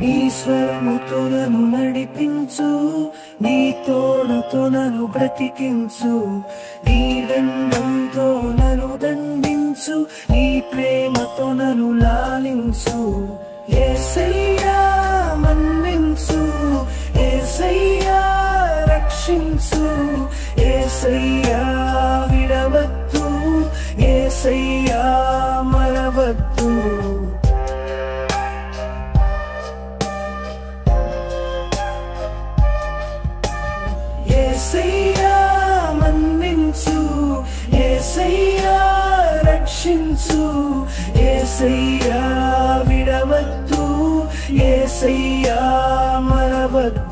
నీ స్వరముతో నన్ను నడిపించు, నీ తోడుతో నన్ను బ్రతికించు, నీ దండంతో నన్ను దండించు, నీ ప్రేమతో నన్ను లాలించు. యేసయ్యా మన్నించు, యేసయ్యా రక్షించు, యేసయ్యా విడవద్దు, యేసయ్యా మరవద్దు. యేసయ్యా మన్నించు, యేసయ్యా రక్షించు, యేసయ్యా విడవద్దు, యేసయ్యా మరవద్దు.